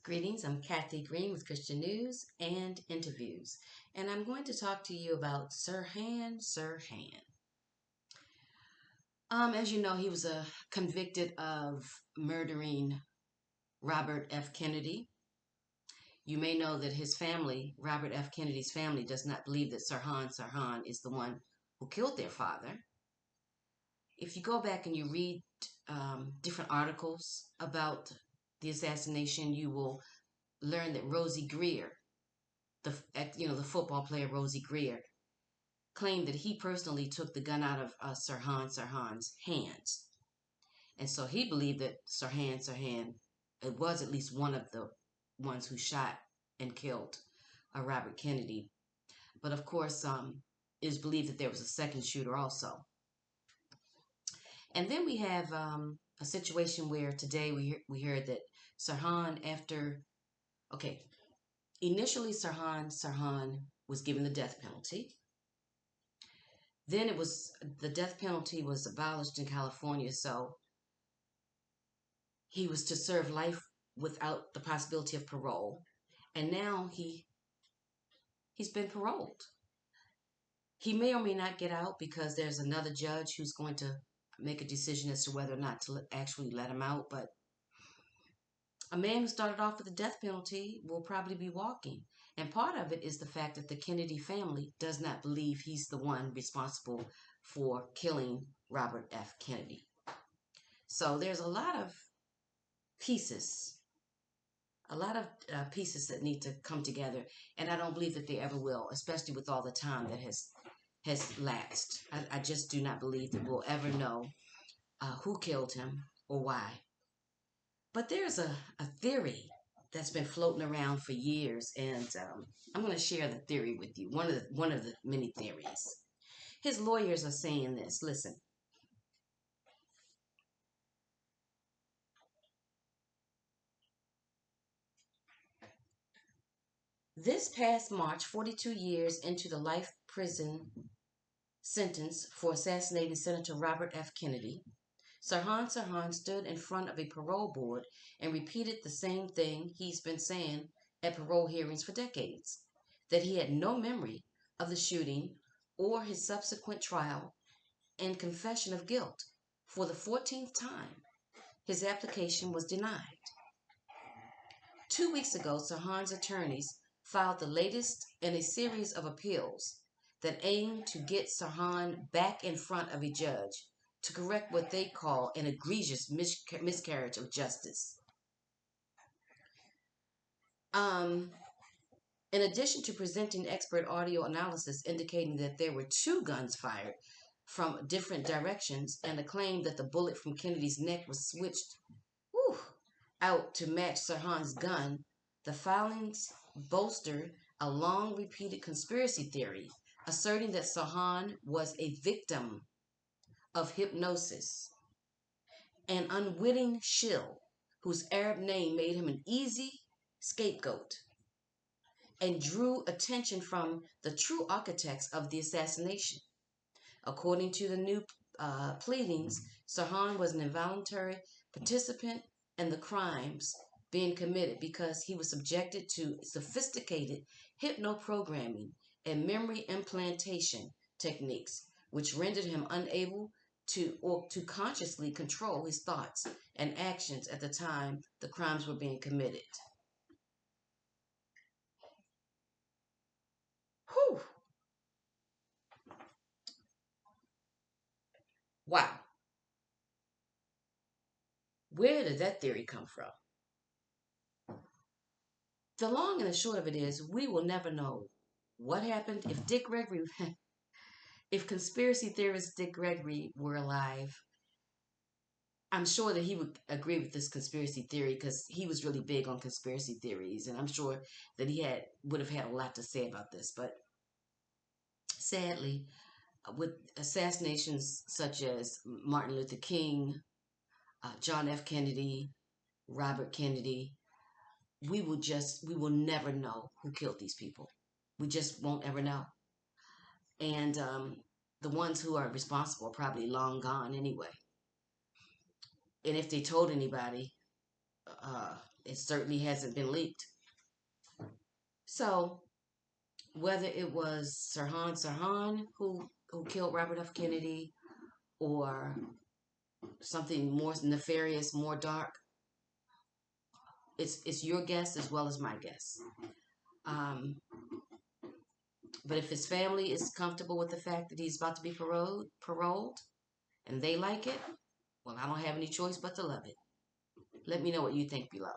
Greetings, I'm Kathy Green with Christian News and Interviews, and I'm going to talk to you about Sirhan Sirhan. As you know, he was convicted of murdering Robert F. Kennedy. You may know that his family, Robert F. Kennedy's family, does not believe that Sirhan Sirhan is the one who killed their father. If you go back and you read different articles about the assassination, you will learn that Rosie Greer, the football player Rosie Greer, claimed that he personally took the gun out of Sirhan Sirhan's hands, and so he believed that Sirhan Sirhan it was at least one of the ones who shot and killed Robert Kennedy. But of course, it is believed that there was a second shooter also. And then we have a situation where today we heard that Sirhan, initially Sirhan Sirhan was given the death penalty. Then the death penalty was abolished in California, so he was to serve life without the possibility of parole. And now he's been paroled. He may or may not get out because there's another judge who's going to make a decision as to whether or not to actually let him out. But a man who started off with the death penalty will probably be walking. And part of it is the fact that the Kennedy family does not believe he's the one responsible for killing Robert F. Kennedy. So there's a lot of pieces, pieces that need to come together. And I don't believe that they ever will, especially with all the time that has lapsed. I just do not believe that we'll ever know who killed him or why. But there's a theory that's been floating around for years, and I'm going to share the theory with you. One of the many theories. His lawyers are saying this. Listen. This past March, 42 years into the life prison sentence for assassinating Senator Robert F. Kennedy, Sirhan Sirhan stood in front of a parole board and repeated the same thing he's been saying at parole hearings for decades, that he had no memory of the shooting or his subsequent trial and confession of guilt. For the 14th time, his application was denied. 2 weeks ago, Sirhan's attorneys filed the latest in a series of appeals that aim to get Sirhan back in front of a judge to correct what they call an egregious miscarriage of justice. In addition to presenting expert audio analysis indicating that there were two guns fired from different directions and a claim that the bullet from Kennedy's neck was switched out to match Sirhan's gun, the filings bolstered a long repeated conspiracy theory asserting that Sirhan was a victim of hypnosis, an unwitting shill whose Arab name made him an easy scapegoat and drew attention from the true architects of the assassination. According to the new pleadings, Sirhan was an involuntary participant in the crimes being committed because he was subjected to sophisticated hypnoprogramming and memory implantation techniques, which rendered him unable to consciously control his thoughts and actions at the time the crimes were being committed. Whew. Wow. Where did that theory come from? The long and the short of it is we will never know what happened if Dick Gregory, if conspiracy theorist Dick Gregory were alive. I'm sure that he would agree with this conspiracy theory because he was really big on conspiracy theories, and I'm sure that would have had a lot to say about this. But sadly, with assassinations such as Martin Luther King, John F. Kennedy, Robert Kennedy, we will never know who killed these people. We just won't ever know. And the ones who are responsible are probably long gone anyway. And if they told anybody, Uh, it certainly hasn't been leaked. So whether it was Sirhan Sirhan who killed Robert F. Kennedy, or something more nefarious, more dark, it's your guess as well as my guess. Um, but if his family is comfortable with the fact that he's about to be paroled, and they like it, well, I don't have any choice but to love it. Let me know what you think below.